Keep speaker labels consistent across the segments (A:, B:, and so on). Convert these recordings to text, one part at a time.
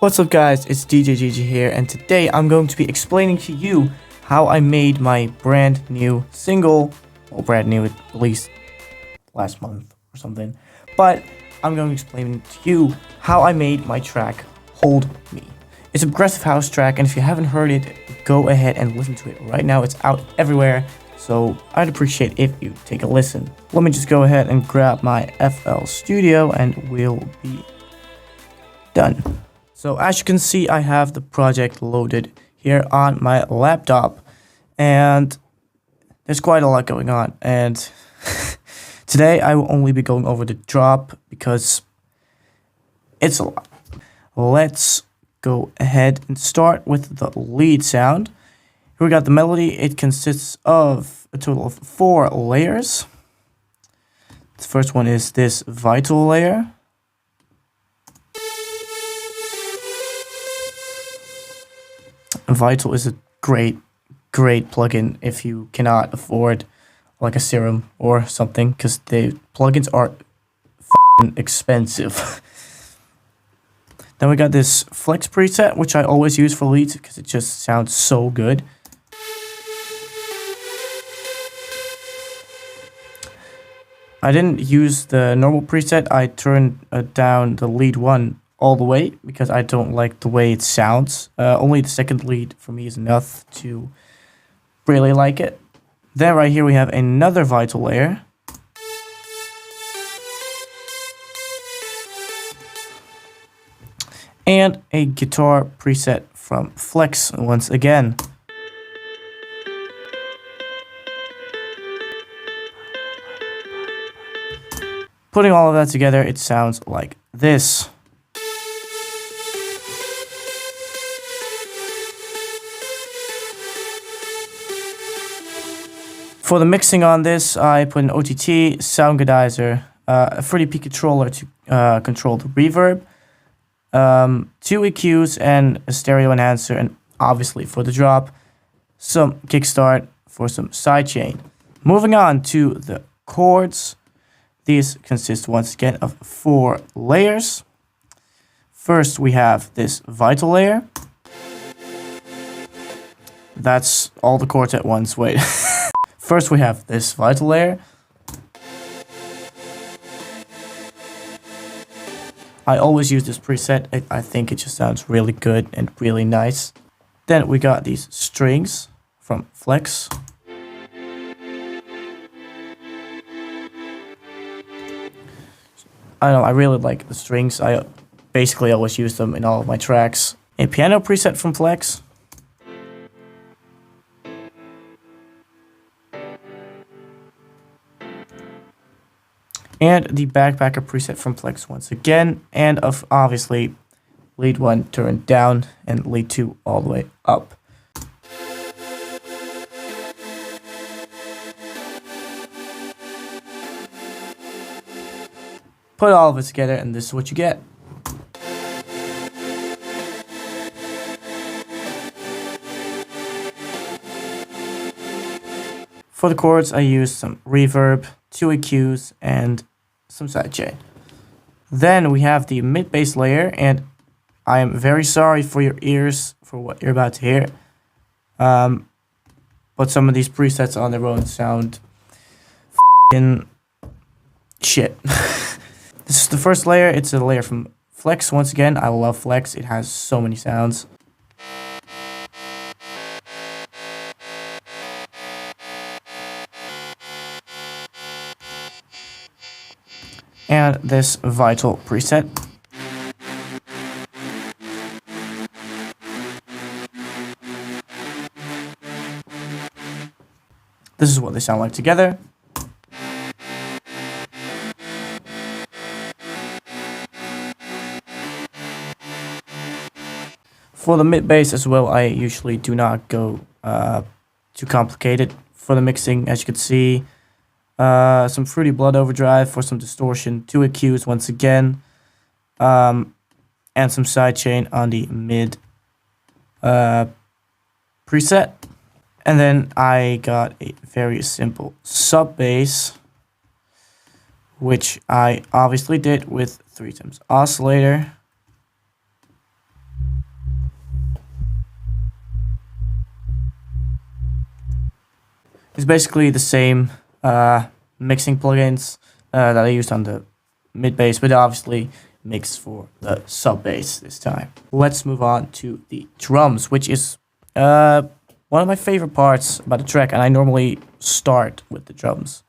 A: What's up guys, it's DJGG here, and today I'm going to be explaining to you how I made my brand new single. Well, brand new, it released last month or something, but I'm going to explain to you how I made my track Hold Me. It's a progressive house track, and if you haven't heard it, go ahead and listen to it right now. It's out everywhere, so I'd appreciate if you take a listen. Let me just go ahead and grab my FL Studio and we'll be done. So as you can see, I have the project loaded here on my laptop, and there's quite a lot going on, and today I will only be going over the drop because it's a lot. Let's go ahead and start with the lead sound. Here we got the melody. It consists of a total of 4 layers. The first one is this vital layer. Vital is a great plugin if you cannot afford like a serum or something, because the plugins are f***ing expensive. Then we got this flex preset, which I always use for leads because it just sounds so good. I didn't use the normal preset. I turned down the lead one all the way because I don't like the way it sounds. Only the second lead for me is enough to really like it. Then right here we have another vital layer. And a guitar preset from Flex once again. Putting all of that together, it sounds like this. For the mixing on this, I put an OTT, sound godizer, a 30p controller to control the reverb, 2 EQs and a stereo enhancer, and obviously for the drop, some kickstart for some sidechain. Moving on to the chords, these consist once again of 4 layers. First we have this vital layer. That's all the chords at once, wait. First we have this vital layer. I always use this preset. I think it just sounds really good and really nice. Then we got these strings from Flex. I don't know, I really like the strings. I basically always use them in all of my tracks. A piano preset from Flex. And the backpacker preset from Flex once again, and of obviously lead 1 turned down and lead 2 all the way up. Put all of it together and this is what you get. For the chords, I used some reverb, 2 EQs, and some sidechain. Then we have the mid bass layer, and I am very sorry for your ears for what you're about to hear. But some of these presets on their own sound f***ing shit. This is the first layer. It's a layer from Flex once again. I love Flex. It has so many sounds. And this vital preset. This is what they sound like together. For the mid bass as well, I usually do not go too complicated for the mixing. As you can see, some Fruity Blood overdrive for some distortion, 2 EQs once again, and some sidechain on the mid preset. And then I got a very simple sub bass, which I obviously did with 3 times oscillator. It's basically the same mixing plugins that I used on the mid bass, but obviously mixed for the sub bass this time. Let's move on to the drums, which is one of my favorite parts about the track, and I normally start with the drums,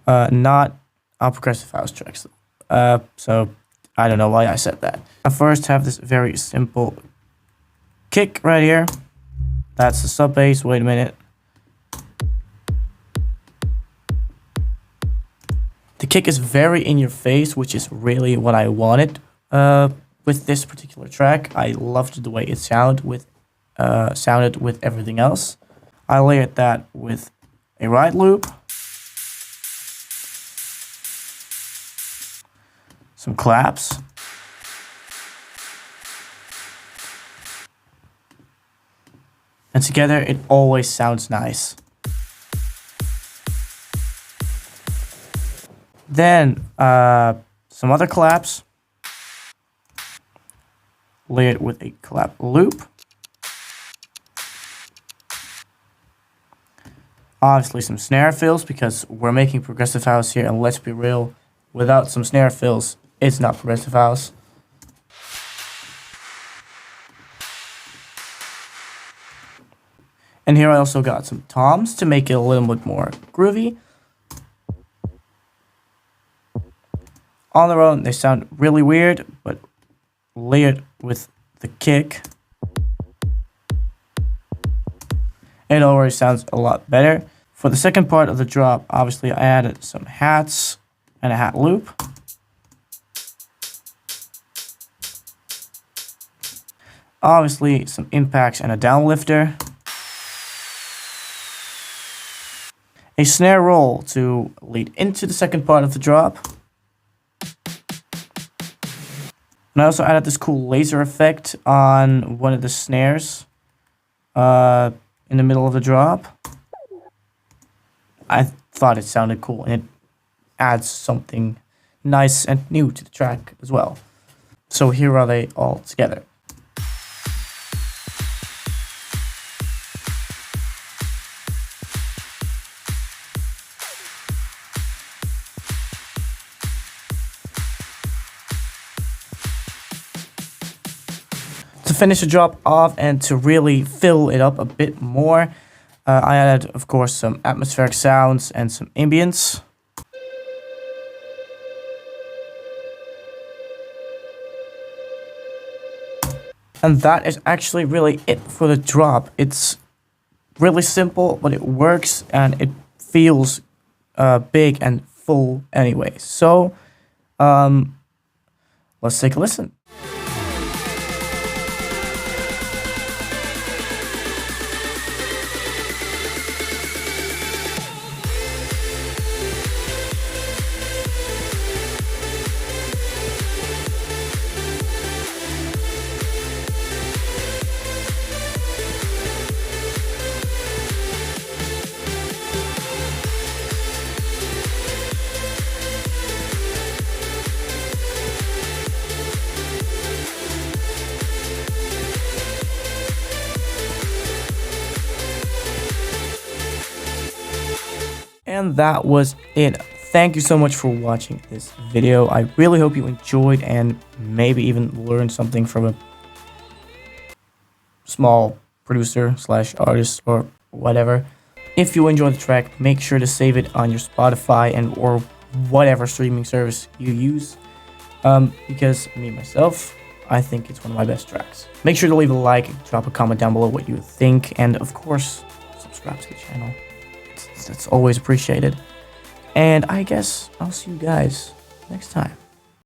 A: not on progressive house tracks. So I don't know why I said that. I first have this very simple kick right here. That's the sub bass. Wait a minute. The kick is very in your face, which is really what I wanted with this particular track. I loved the way it sounded with everything else. I layered that with a ride loop, some claps, and together it always sounds nice. Then some other claps, layered with a clap loop. Obviously some snare fills, because we're making progressive house here, and let's be real, without some snare fills, it's not progressive house. And here I also got some toms to make it a little bit more groovy. On their own, they sound really weird, but layered with the kick, it already sounds a lot better. For the second part of the drop, obviously I added some hats and a hat loop. Obviously some impacts and a downlifter. A snare roll to lead into the second part of the drop. And I also added this cool laser effect on one of the snares in the middle of the drop. I thought it sounded cool, and it adds something nice and new to the track as well. So here are they all together. To finish the drop off and to really fill it up a bit more, I added, of course, some atmospheric sounds and some ambience. And that is actually really it for the drop. It's really simple, but it works, and it feels big and full anyway. So let's take a listen. And that was it. Thank you so much for watching this video. I really hope you enjoyed and maybe even learned something from a small producer / artist or whatever. If you enjoyed the track, make sure to save it on your Spotify and or whatever streaming service you use. Because me myself, I think it's one of my best tracks. Make sure to leave a like, drop a comment down below what you think, and of course, subscribe to the channel. It's always appreciated. And I guess I'll see you guys next time.